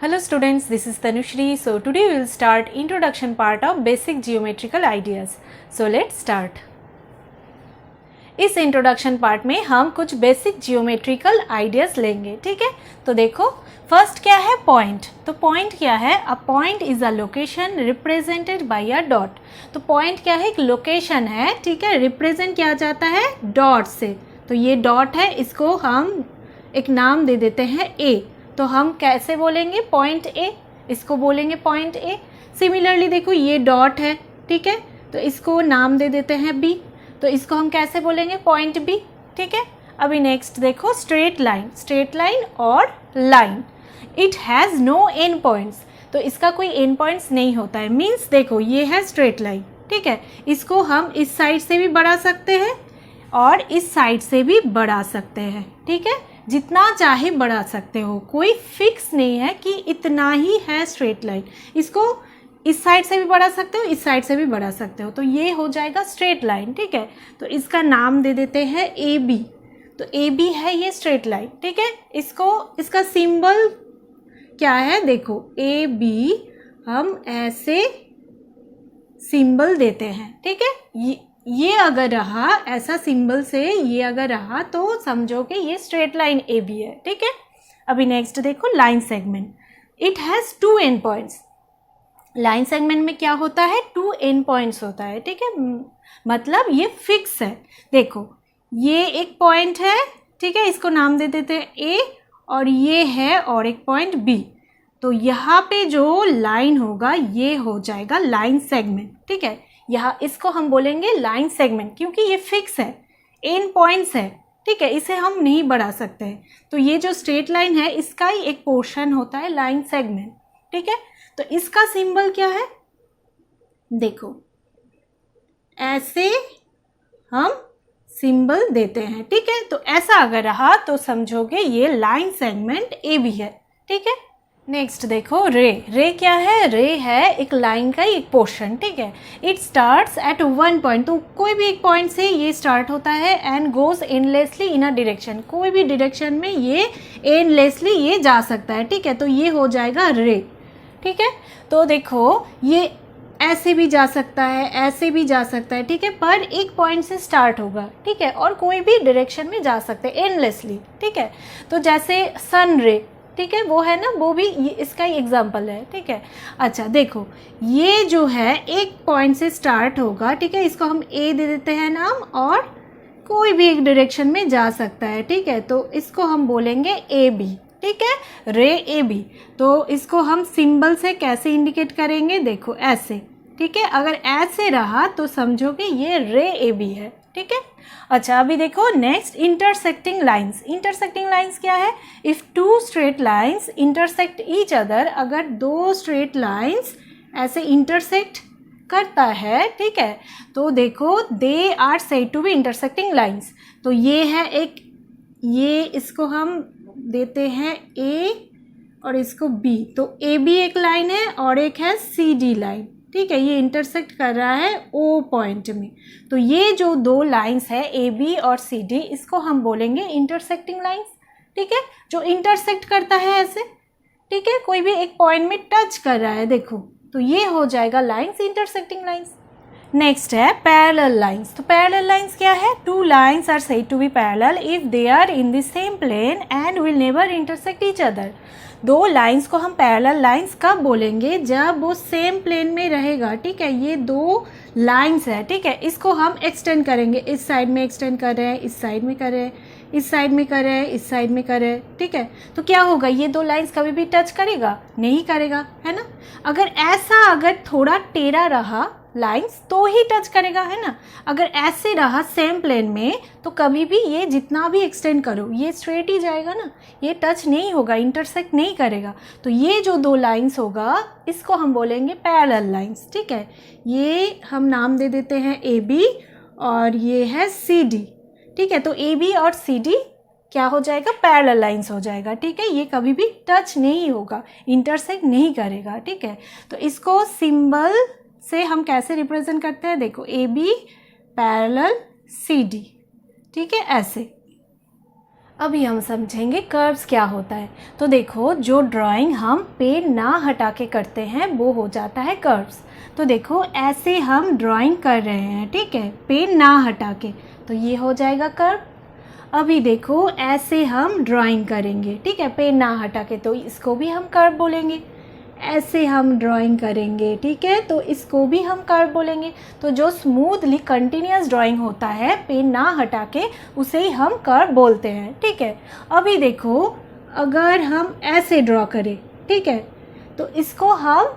Hello students, this is Tanushri. So today we will start introduction part of basic geometrical ideas. So let's start. इस introduction part में हम कुछ basic geometrical ideas लेंगे, ठीक है। तो देखो फर्स्ट क्या है, पॉइंट। तो पॉइंट क्या है, a point is a location represented by a dot. तो पॉइंट क्या है, एक लोकेशन है, ठीक है, रिप्रेजेंट किया जाता है डॉट से। तो ये डॉट है, इसको हम एक नाम दे देते हैं ए। तो हम कैसे बोलेंगे, पॉइंट ए, इसको बोलेंगे पॉइंट ए। सिमिलरली देखो ये डॉट है, ठीक है, तो इसको नाम दे देते हैं बी। तो इसको हम कैसे बोलेंगे, पॉइंट बी, ठीक है। अभी नेक्स्ट देखो स्ट्रेट लाइन, स्ट्रेट लाइन और line. It has no end points. तो इसका कोई एंड पॉइंट्स नहीं होता है। मीन्स देखो ये है स्ट्रेट लाइन, ठीक है, इसको हम इस साइड से भी बढ़ा सकते हैं और इस साइड से भी बढ़ा सकते हैं, ठीक है, जितना चाहे बढ़ा सकते हो। कोई फिक्स नहीं है कि इतना ही है स्ट्रेट लाइन। इसको इस साइड से भी बढ़ा सकते हो, इस साइड से भी बढ़ा सकते हो। तो ये हो जाएगा स्ट्रेट लाइन, ठीक है। तो इसका नाम दे देते हैं ए बी। तो ए बी है ये स्ट्रेट लाइन, ठीक है। इसका सिंबल क्या है, देखो ए बी हम ऐसे सिंबल देते हैं, ठीक है। ये अगर रहा ऐसा सिंबल से, ये अगर रहा तो समझो कि ये स्ट्रेट लाइन ए बी है, ठीक है। अभी नेक्स्ट देखो line segment. It has two end points. Line segment में क्या होता है, टू एंड पॉइंट्स होता है, ठीक है, मतलब ये फिक्स है। देखो ये एक पॉइंट है, ठीक है, इसको नाम दे देते हैं ए, और ये है और एक पॉइंट बी। तो यहाँ पे जो लाइन होगा ये हो जाएगा लाइन सेगमेंट, ठीक है। यहाँ इसको हम बोलेंगे लाइन सेगमेंट क्योंकि ये फिक्स है, एंड पॉइंट्स है, ठीक है, इसे हम नहीं बढ़ा सकते हैं। तो ये जो स्ट्रेट लाइन है इसका ही एक पोर्शन होता है लाइन सेगमेंट, ठीक है। तो इसका सिंबल क्या है, देखो ऐसे हम सिंबल देते हैं, ठीक है। तो ऐसा अगर रहा तो समझोगे ये लाइन सेगमेंट ए बी है, ठीक है। नेक्स्ट देखो रे। रे क्या है, रे है एक लाइन का ही एक पोर्शन, ठीक है। It starts at one point. तो कोई भी एक पॉइंट से ये स्टार्ट होता है and goes endlessly in a direction. कोई भी डायरेक्शन में ये एंडलेसली ये जा सकता है, ठीक है। तो ये हो जाएगा रे, ठीक है। तो देखो ये ऐसे भी जा सकता है, ऐसे भी जा सकता है, ठीक है, पर एक पॉइंट से स्टार्ट होगा, ठीक है, और कोई भी डायरेक्शन में जा सकते हैं एंडलेसली, ठीक है। तो जैसे सन रे, ठीक है, वो है ना, वो भी इसका ही एग्जाम्पल है, ठीक है। अच्छा देखो ये जो है एक पॉइंट से स्टार्ट होगा, ठीक है, इसको हम ए दे देते हैं नाम, और कोई भी एक डायरेक्शन में जा सकता है, ठीक है। तो इसको हम बोलेंगे ए बी, ठीक है, रे ए बी। तो इसको हम सिंबल से कैसे इंडिकेट करेंगे, देखो ऐसे, ठीक है। अगर ऐसे रहा तो समझो कि ये रे ए बी है, ठीक है। अच्छा अभी देखो next intersecting lines. Intersecting lines क्या है, if two straight lines intersect each other. अगर दो स्ट्रेट लाइंस ऐसे इंटरसेक्ट करता है, ठीक है, तो देखो they are said to be intersecting lines. तो ये है एक, ये इसको हम देते हैं ए और इसको बी। तो ए बी एक लाइन है और एक है सी डी लाइन, ठीक है, ये इंटरसेक्ट कर रहा है ओ पॉइंट में। तो ये जो दो लाइंस है ए बी और सी डी, इसको हम बोलेंगे इंटरसेक्टिंग लाइंस, ठीक है, जो इंटरसेक्ट करता है ऐसे, ठीक है, कोई भी एक पॉइंट में टच कर रहा है, देखो, तो ये हो जाएगा लाइंस, इंटरसेक्टिंग लाइंस। नेक्स्ट है पैरेलल लाइंस। तो पैरेलल लाइंस क्या है, two lines are said to be parallel if they are in the same plane and will never intersect each other. दो लाइंस को हम पैरेलल लाइंस कब बोलेंगे, जब वो सेम प्लेन में रहेगा, ठीक है। ये दो लाइंस है, ठीक है, इसको हम एक्सटेंड करेंगे, इस साइड में एक्सटेंड कर रहे हैं, इस साइड में कर रहे हैं, इस साइड में कर रहे हैं, इस साइड में कर रहे हैं, ठीक है। तो क्या होगा, ये दो लाइंस कभी भी टच करेगा नहीं करेगा, है ना। अगर ऐसा अगर थोड़ा टेढ़ा रहा लाइंस तो ही टच करेगा, है ना। अगर ऐसे रहा सेम प्लेन में तो कभी भी ये जितना भी एक्सटेंड करो ये स्ट्रेट ही जाएगा ना, ये टच नहीं होगा, इंटरसेक्ट नहीं करेगा। तो ये जो दो लाइंस होगा इसको हम बोलेंगे पैरेलल लाइंस, ठीक है। ये हम नाम दे देते हैं ए बी और ये है सी डी, ठीक है। तो ए बी और सी डी क्या हो जाएगा, पैरेलल लाइंस हो जाएगा, ठीक है। ये कभी भी टच नहीं होगा, इंटरसेक्ट नहीं करेगा, ठीक है। तो इसको सिंबल से हम कैसे रिप्रेजेंट करते हैं, देखो A B parallel C D, ठीक है, ऐसे। अभी हम समझेंगे कर्व्स क्या होता है। तो देखो, जो ड्राइंग हम पेन ना हटा के करते हैं वो हो जाता है कर्व्स। तो देखो, ऐसे हम ड्राइंग कर रहे हैं, ठीक है, पेन ना हटा के, तो ये हो जाएगा कर्व। अभी देखो, ऐसे हम ड्राइंग करेंगे, ठीक है, पेन ना हटा के, तो इसको भी हम कर्व बोलेंगे। ऐसे हम ड्राइंग करेंगे, ठीक है, तो इसको भी हम कर्व बोलेंगे। तो जो स्मूथली कंटिन्यूस ड्राइंग होता है पेन ना हटा के, उसे ही हम कर्व बोलते हैं, ठीक है। अभी देखो, अगर हम ऐसे ड्रॉ करें, ठीक है, तो इसको हम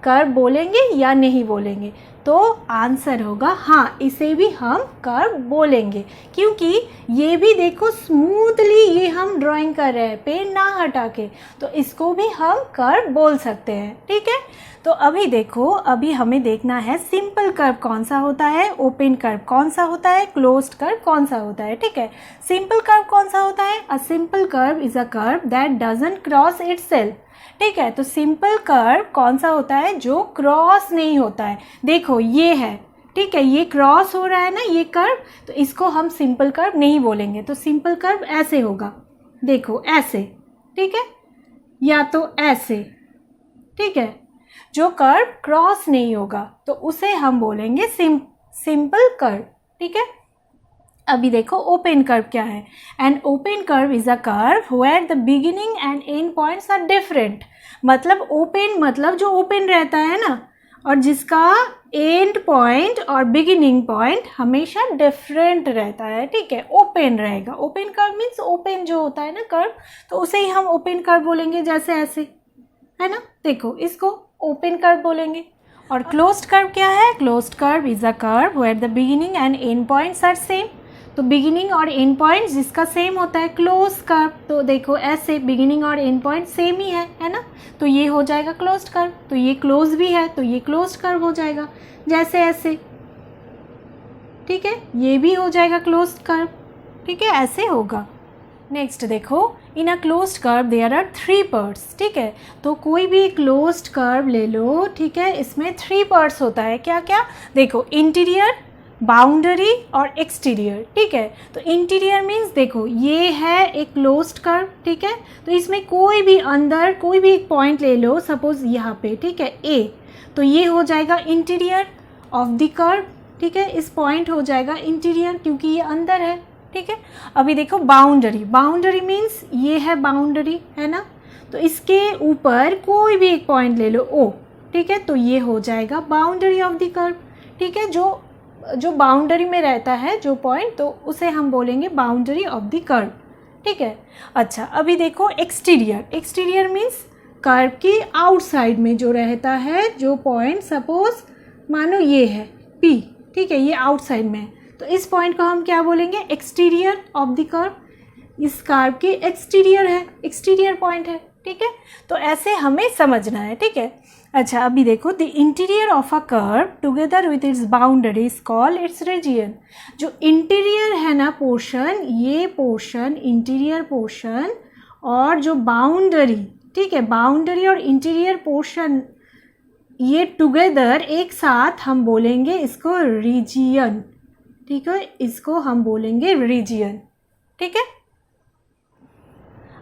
कर्व बोलेंगे या नहीं बोलेंगे? तो आंसर होगा हाँ, इसे भी हम कर्व बोलेंगे, क्योंकि ये भी देखो स्मूथली ये हम ड्राइंग कर रहे हैं पेन ना हटा के, तो इसको भी हम कर्व बोल सकते हैं, ठीक है। तो अभी देखो, अभी हमें देखना है सिंपल कर्व कौन सा होता है, ओपन कर्व कौन सा होता है, क्लोज्ड कर्व कौन सा होता है, ठीक है। सिंपल कर्व कौन सा होता है? A simple curve is a curve that doesn't cross itself, ठीक है। तो सिंपल कर्व कौन सा होता है? जो क्रॉस नहीं होता है। देखो ये है, ठीक है, ये क्रॉस हो रहा है ना ये कर्व, तो इसको हम सिंपल कर्व नहीं बोलेंगे। तो सिंपल कर्व ऐसे होगा, देखो ऐसे, ठीक है, या तो ऐसे, ठीक है। जो कर्व क्रॉस नहीं होगा तो उसे हम बोलेंगे सिंपल कर्व, ठीक है। अभी देखो ओपन कर्व क्या है। An open curve is a curve where the beginning and end points are different. मतलब ओपन मतलब जो ओपन रहता है ना, और जिसका एंड पॉइंट और बिगिनिंग पॉइंट हमेशा डिफरेंट रहता है, ठीक है, ओपन रहेगा। ओपन कर्व मीन्स ओपन जो होता है ना कर्व, तो उसे ही हम ओपन कर्व बोलेंगे, जैसे ऐसे है ना। देखो इसको ओपन कर्व बोलेंगे। और क्लोज्ड कर्व क्या है? Closed curve is a curve where the beginning and end points are same. तो बिगिनिंग और एंड पॉइंट जिसका सेम होता है क्लोज कर्व। तो देखो ऐसे बिगिनिंग और एंड पॉइंट सेम ही है ना, तो ये हो जाएगा क्लोज्ड कर्व। तो ये क्लोज भी है तो ये क्लोज्ड कर्व हो जाएगा, जैसे ऐसे, ठीक है, ये भी हो जाएगा क्लोज्ड कर्व, ठीक है, ऐसे होगा। नेक्स्ट देखो, in a closed curve there are 3 parts, ठीक है। तो कोई भी क्लोज्ड कर्व ले लो, ठीक है, इसमें 3 पार्ट्स होता है। क्या क्या? देखो, इंटीरियर, बाउंड्री और एक्सटीरियर, ठीक है। तो इंटीरियर मीन्स देखो ये है एक क्लोज्ड कर्व, ठीक है, तो इसमें कोई भी अंदर कोई भी एक पॉइंट ले लो, सपोज यहाँ पे, ठीक है, ए, तो ये हो जाएगा इंटीरियर ऑफ द कर्व, ठीक है, इस पॉइंट हो जाएगा इंटीरियर क्योंकि ये अंदर है, ठीक है। अभी देखो बाउंड्री, बाउंड्री मीन्स ये है बाउंड्री, है ना, तो इसके ऊपर कोई भी एक पॉइंट ले लो ओ, ठीक है, तो ये हो जाएगा बाउंड्री ऑफ द कर्व, ठीक है। जो बाउंड्री में रहता है जो पॉइंट, तो उसे हम बोलेंगे बाउंड्री ऑफ द कर्व, ठीक है। अच्छा, अभी देखो एक्सटीरियर, एक्सटीरियर मीन्स कर्व की आउटसाइड में जो रहता है जो पॉइंट, सपोज मानो ये है पी, ठीक है, ये आउटसाइड में है, तो इस पॉइंट को हम क्या बोलेंगे? Exterior of the curve. इस कर्व की एक्सटीरियर है, एक्सटीरियर पॉइंट है, ठीक है। तो ऐसे हमें समझना है, ठीक है। अच्छा, अभी देखो, the interior of a curve together with its boundary is called its region. जो इंटीरियर है ना पोर्शन, ये पोर्शन इंटीरियर पोर्शन, और जो बाउंड्री, ठीक है, बाउंड्री और इंटीरियर पोर्शन ये टुगेदर एक साथ हम बोलेंगे इसको रीजियन, ठीक है, इसको हम बोलेंगे रीजियन, ठीक है।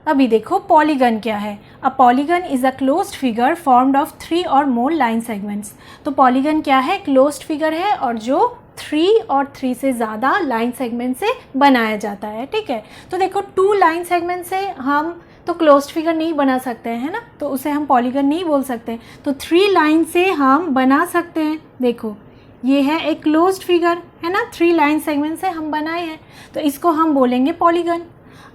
अभी देखो पॉलीगन क्या है। A polygon is a closed figure formed of 3 और मोर लाइन सेगमेंट्स। तो पॉलीगन क्या है? क्लोज्ड फिगर है और जो 3 और 3 से ज़्यादा लाइन सेगमेंट से बनाया जाता है, ठीक है। तो देखो 2 लाइन सेगमेंट से हम तो क्लोज्ड फिगर नहीं बना सकते हैं ना, तो उसे हम पॉलीगन नहीं बोल सकते। तो 3 लाइन से हम बना सकते हैं। देखो ये है एक क्लोज्ड फिगर, है ना, 3 लाइन सेगमेंट से हम बनाए हैं, तो इसको हम बोलेंगे पॉलीगन।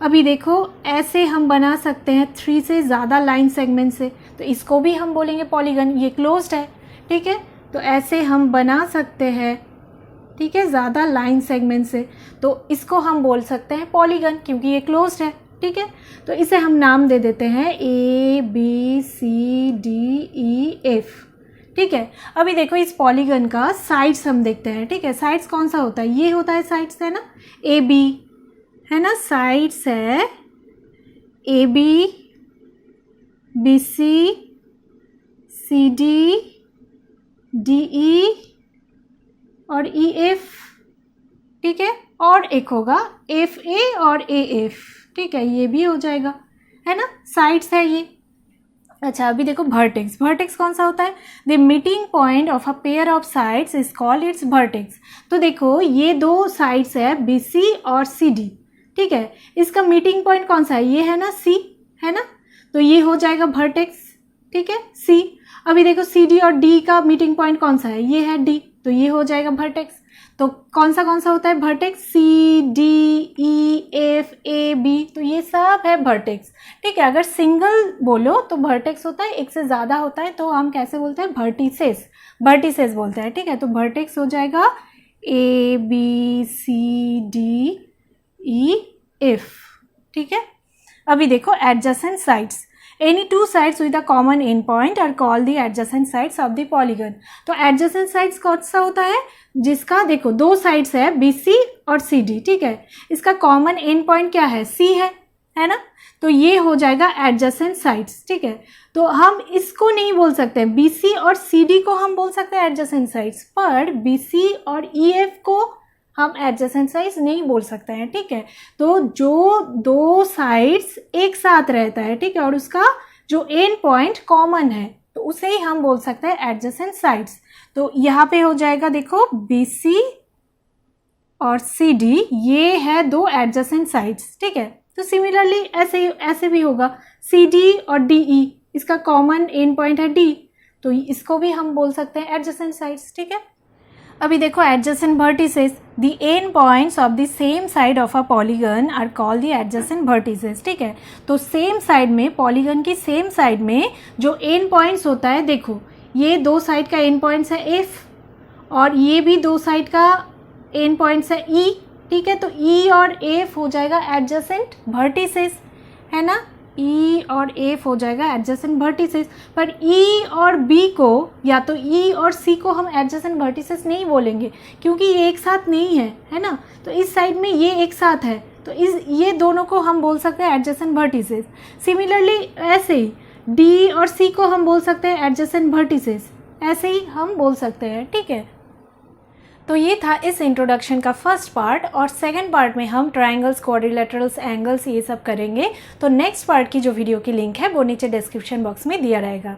अभी देखो ऐसे हम बना सकते हैं 3 से ज़्यादा लाइन सेगमेंट से, तो इसको भी हम बोलेंगे पॉलीगन, ये क्लोज्ड है, ठीक है। तो ऐसे हम बना सकते हैं, ठीक है, ज़्यादा लाइन सेगमेंट से, तो इसको हम बोल सकते हैं पॉलीगन क्योंकि ये क्लोज्ड है, ठीक है। तो इसे हम नाम दे देते हैं ABCDEF, ठीक है। अभी देखो इस पॉलीगन का साइड्स हम देखते हैं, ठीक है। साइड्स कौन सा होता है? ये होता है साइड्स, है ना, AB, है ना, साइड्स है AB, BC, CD, DE और EF, ठीक है, और एक होगा एफ ए और ए एफ, ठीक है, ये भी हो जाएगा, है ना, साइड्स है ये। अच्छा, अभी देखो वर्टेक्स, वर्टेक्स कौन सा होता है, the meeting point of a pair of sides is called its vertex. तो देखो ये दो साइड्स है बी सी और सी डी, ठीक है, इसका मीटिंग पॉइंट कौन सा है, ये है ना सी, है ना, तो ये हो जाएगा वर्टेक्स, ठीक है, सी। अभी देखो सी डी और डी का मीटिंग पॉइंट कौन सा है, ये है डी, तो ये हो जाएगा वर्टेक्स। तो कौन सा होता है vertex, C D E F A B, तो ये सब है वर्टेक्स, ठीक है। अगर सिंगल बोलो तो वर्टेक्स होता है, एक से ज़्यादा होता है तो हम कैसे बोलते हैं, वर्टिसेस, वर्टिसेस बोलते हैं, ठीक है। तो वर्टेक्स हो जाएगा A B C D E F, ठीक है। अभी देखो adjacent sides, any two sides with a common end point are called the adjacent sides of the polygon. तो एडजेसेंट साइड्स कौन सा होता है, जिसका देखो दो साइड्स है बी सी और सी डी, ठीक है, इसका कॉमन एंड पॉइंट क्या है, सी है ना, तो ये हो जाएगा एडजेसेंट साइड्स, ठीक है। तो हम इसको नहीं बोल सकते, बी सी और सी डी को हम बोल सकते हैं एडजेसेंट साइड्स, पर बी सी और ई एफ को हम एडजेसेंट साइड्स नहीं बोल सकते हैं, ठीक है। तो जो दो साइड्स एक साथ रहता है, ठीक है, और उसका जो एंड पॉइंट कॉमन है, तो उसे ही हम बोल सकते हैं एडजेसेंट साइड्स। तो यहाँ पे हो जाएगा देखो बी सी और सी डी, ये है दो एडजेसेंट साइड्स, ठीक है। तो सिमिलरली ऐसे भी होगा सी डी और डी ई, इसका कॉमन एंड पॉइंट है डी, तो इसको भी हम बोल सकते हैं एडजेसेंट साइड्स, ठीक है। अभी देखो adjacent vertices, the end points of the same side of a polygon are called the adjacent vertices, ठीक है। तो सेम साइड में, पॉलीगन की सेम साइड में जो एंड पॉइंट्स होता है, देखो ये दो साइड का एंड पॉइंट्स है एफ, और ये भी दो साइड का एंड पॉइंट्स है ई, ठीक है। तो ई और एफ हो जाएगा एडजेसेंट वर्टिसेस, है ना, ई और एफ हो जाएगा एडजेसेंट वर्टिसेस। पर ई और बी को, या तो ई और सी को हम एडजेसेंट वर्टिसेस नहीं बोलेंगे, क्योंकि ये एक साथ नहीं है ना, तो इस साइड में ये एक साथ है, तो ये दोनों को हम बोल सकते हैं एडजेसेंट वर्टिसेस। सिमिलरली ऐसे ही डी और सी को हम बोल सकते हैं एडजेसेंट वर्टिसेस, ऐसे ही हम बोल सकते हैं, ठीक है। तो ये था इस इंट्रोडक्शन का फर्स्ट पार्ट, और सेकंड पार्ट में हम ट्रायंगल्स, क्वाड्रिलेटरल्स, एंगल्स, ये सब करेंगे। तो नेक्स्ट पार्ट की जो वीडियो की लिंक है वो नीचे डिस्क्रिप्शन बॉक्स में दिया रहेगा।